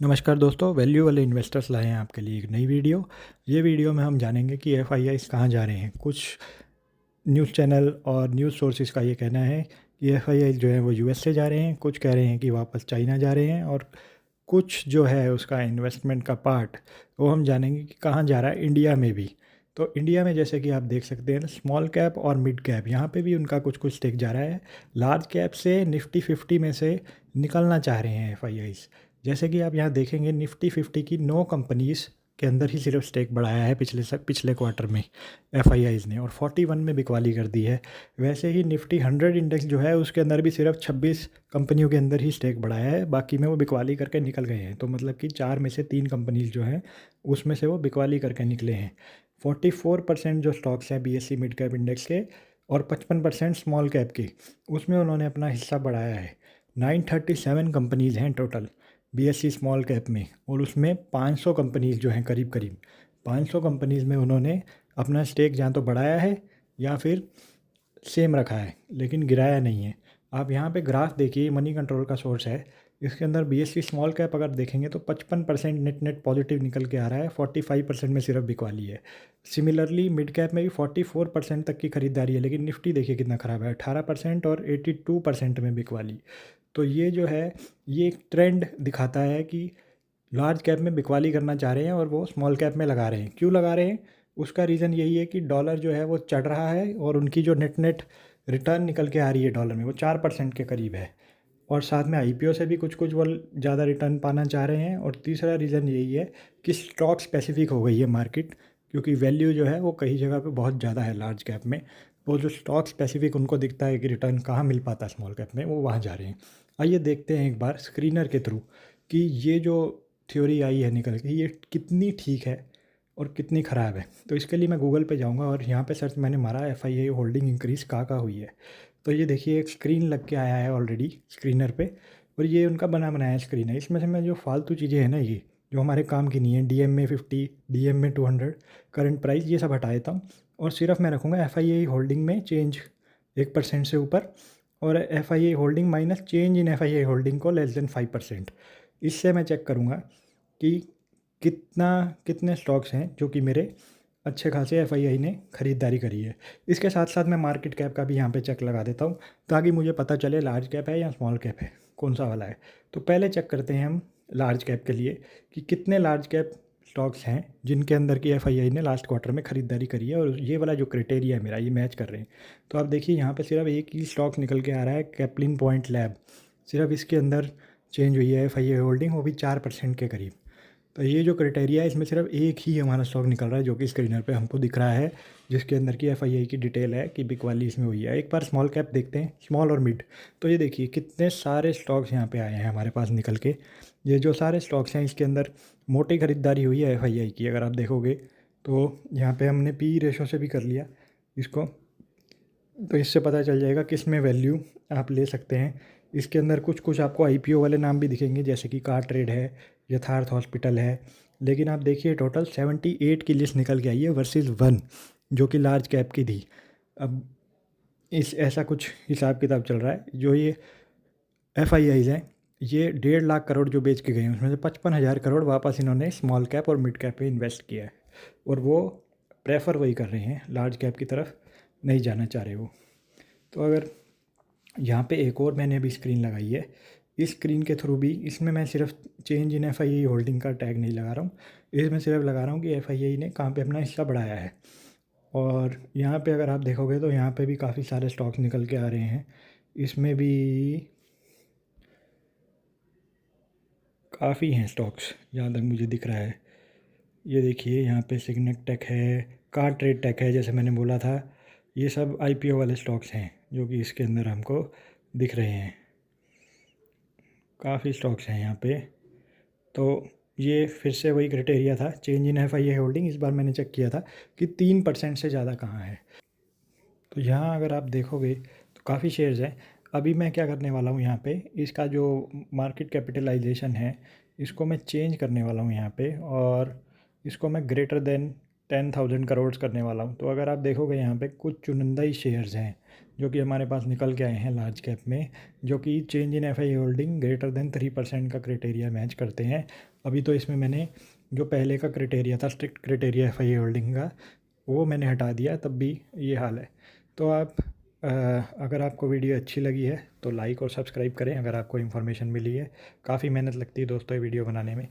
नमस्कार दोस्तों, वैल्यू वाले इन्वेस्टर्स लाए हैं आपके लिए एक नई वीडियो। ये वीडियो में हम जानेंगे कि एफआईआईज़ कहाँ जा रहे हैं। कुछ न्यूज़ चैनल और न्यूज़ सोर्सेज का ये कहना है कि एफआईआईज़ जो है वो यूएस से जा रहे हैं, कुछ कह रहे हैं कि वापस चाइना जा रहे हैं, और कुछ जो है उसका इन्वेस्टमेंट का पार्ट वो हम जानेंगे कि कहाँ जा रहा है इंडिया में भी। तो इंडिया में जैसे कि आप देख सकते हैं स्मॉल कैप और मिड कैप, यहाँ पे भी उनका कुछ कुछ स्टेक जा रहा है। लार्ज कैप से निफ्टी 50 में से निकलना चाह रहे हैं एफआईआईज़। जैसे कि आप यहाँ देखेंगे निफ्टी 50 की 9 कंपनीज़ के अंदर ही सिर्फ स्टेक बढ़ाया है पिछले क्वार्टर में एफआईआईज़ ने, और 41 में बिकवाली कर दी है। वैसे ही निफ्टी 100 इंडेक्स जो है उसके अंदर भी सिर्फ 26 कंपनियों के अंदर ही स्टेक बढ़ाया है, बाकी में वो बिकवाली करके निकल गए हैं। तो मतलब कि 4 में से 3 कंपनीज जो हैं उसमें से वो बिकवाली करके निकले हैं। 44% जो स्टॉक्स हैं बीएसई मिड कैप इंडेक्स के और 55% स्मॉल कैप के, उसमें उन्होंने अपना हिस्सा बढ़ाया है। 937 कंपनीज़ हैं टोटल बीएसई स्मॉल कैप में, और उसमें 500 कंपनीज़ जो हैं करीब करीब 500 कंपनीज़ में उन्होंने अपना स्टेक जहाँ तो बढ़ाया है या फिर सेम रखा है, लेकिन गिराया नहीं है। आप यहाँ पे ग्राफ देखिए, मनी कंट्रोल का सोर्स है। इसके अंदर बीएसई स्मॉल कैप अगर देखेंगे तो 55% नेट नेट पॉजिटिव निकल के आ रहा है, 45% में सिर्फ बिकवाली है। सिमिलरली मिड कैप में भी 44% तक की खरीदारी है, लेकिन निफ्टी देखिए कितना ख़राब है, 18% और 82% में बिकवाली। तो ये जो है ये एक ट्रेंड दिखाता है कि लार्ज कैप में बिकवाली करना चाह रहे हैं और वो स्मॉल कैप में लगा रहे हैं। क्यों लगा रहे हैं? उसका रीज़न यही है कि डॉलर जो है वो चढ़ रहा है और उनकी जो नेट नेट रिटर्न निकल के आ रही है डॉलर में वो 4% के करीब है, और साथ में आईपीओ से भी कुछ कुछ वो ज़्यादा रिटर्न पाना चाह रहे हैं। और तीसरा रीज़न यही है कि स्टॉक स्पेसिफिक हो गई है मार्केट, क्योंकि वैल्यू जो है वो कई जगह पे बहुत ज़्यादा है लार्ज कैप में। वो जो स्टॉक स्पेसिफिक उनको दिखता है कि रिटर्न कहाँ मिल पाता है स्मॉल कैप में, वो वहाँ जा रहे हैं। आइए देखते हैं एक बार स्क्रीनर के थ्रू कि ये जो थ्योरी आई है निकल के ये कितनी ठीक है और कितनी ख़राब है। तो इसके लिए मैं गूगल पे जाऊंगा और यहाँ पे सर्च मैंने मारा एफआईआई होल्डिंग इंक्रीज़ कहाँ हुई है। तो ये देखिए एक स्क्रीन लग के आया है ऑलरेडी स्क्रीनर पे, और ये उनका बना बनाया स्क्रीन है। इसमें से मैं जो फालतू चीज़ें हैं ना, ये जो हमारे काम की नहीं है, डीएमए 50, डीएमए 200, करंट प्राइस, ये सब हटा देता हूँ और सिर्फ मैं रखूँगा एफआईआई होल्डिंग में चेंज 1% से ऊपर, और FII holding minus change in FII holding को लेस देन 5%। इससे मैं चेक करूँगा कि कितने स्टॉक्स हैं जो कि मेरे अच्छे खासे एफआईआई ने ख़रीदारी करी है। इसके साथ साथ मैं मार्केट कैप का भी यहाँ पे चेक लगा देता हूँ ताकि मुझे पता चले लार्ज कैप है या स्मॉल कैप है, कौन सा वाला है। तो पहले चेक करते हैं हम लार्ज कैप के लिए कि कितने लार्ज कैप स्टॉक्स हैं जिनके अंदर की एफआईआई ने लास्ट क्वार्टर में ख़रीदारी करी है, और ये वाला जो क्राइटेरिया है मेरा ये मैच कर रहे हैं। तो आप देखिए यहाँ पे सिर्फ एक ही स्टॉक निकल के आ रहा है, कैप्लिन पॉइंट लैब। सिर्फ इसके अंदर चेंज हुई है एफआईआई होल्डिंग, वो भी 4% के करीब। तो ये जो क्राइटेरिया है इसमें सिर्फ एक ही हमारा स्टॉक निकल रहा है जो कि स्क्रीनर पे हमको दिख रहा है, जिसके अंदर की एफआईआई की डिटेल है कि बिकवाली इसमें हुई है। एक बार स्मॉल कैप देखते हैं, स्मॉल और मिड। तो ये देखिए कितने सारे स्टॉक्स यहाँ पे आए हैं हमारे पास निकल के। ये जो सारे स्टॉक्स हैं इसके अंदर मोटी खरीदारी हुई है एफआईआई की, अगर आप देखोगे तो यहाँ पे हमने पी रेशो से भी कर लिया इसको, तो इससे पता चल जाएगा किस में वैल्यू आप ले सकते हैं। इसके अंदर कुछ कुछ आपको आईपीओ वाले नाम भी दिखेंगे, जैसे कि कार ट्रेड है, यथार्थ हॉस्पिटल है। लेकिन आप देखिए टोटल 78 की लिस्ट निकल के आई है वर्सेस 1 जो कि लार्ज कैप की थी। अब इस ऐसा कुछ हिसाब किताब चल रहा है। जो ये एफआईआईज़ हैं ये 1.5 लाख करोड़ जो बेच के गए हैं उसमें से 55,000 करोड़ वापस इन्होंने स्मॉल कैप और मिड कैप पे इन्वेस्ट किया है, और वो प्रेफर वही कर रहे हैं, लार्ज कैप की तरफ नहीं जाना चाह रहे वो। तो अगर यहाँ पे एक और मैंने अभी स्क्रीन लगाई है, इस स्क्रीन के थ्रू भी इसमें मैं सिर्फ चेंज इन एफआईआई होल्डिंग का टैग नहीं लगा रहा हूँ, इसमें सिर्फ लगा रहा हूँ कि एफआईआई ने कहाँ पे अपना हिस्सा बढ़ाया है। और यहाँ पे अगर आप देखोगे तो यहाँ पे भी काफ़ी सारे स्टॉक्स निकल के आ रहे हैं। इसमें भी काफ़ी हैं स्टॉक्स जहाँ तक मुझे दिख रहा है। ये देखिए यहाँ पे सिग्नेट टेक है, कार ट्रेड टेक है, जैसे मैंने बोला था। ये सब आईपीओ वाले स्टॉक्स हैं जो कि इसके अंदर हमको दिख रहे हैं। काफ़ी स्टॉक्स हैं यहाँ पे। तो ये फिर से वही क्राइटेरिया था, चेंज इन एफआईआई होल्डिंग। इस बार मैंने चेक किया था कि 3% से ज़्यादा कहाँ है। तो यहाँ अगर आप देखोगे तो काफ़ी शेयर्स हैं। अभी मैं क्या करने वाला हूँ, यहाँ पे इसका जो मार्केट कैपिटलाइजेशन है इसको मैं चेंज करने वाला हूँ यहाँ पे, और इसको मैं ग्रेटर देन 10,000 करोड़ करने वाला हूँ। तो अगर आप देखोगे यहाँ पे कुछ चुनिंदा ही शेयर्स हैं जो कि हमारे पास निकल के आए हैं लार्ज कैप में, जो कि change in F I holding greater than 3% का क्राइटेरिया मैच करते हैं। अभी तो इसमें मैंने जो पहले का क्राइटेरिया था, strict criteria F I holding का, वो मैंने हटा दिया, तब भी ये हाल है। तो आप अगर आपको वीडियो अच्छी लगी है तो लाइक और सब्सक्राइब करें। अगर आपको इन्फॉर्मेशन मिली है, काफ़ी मेहनत लगती है दोस्तों ये वीडियो बनाने में।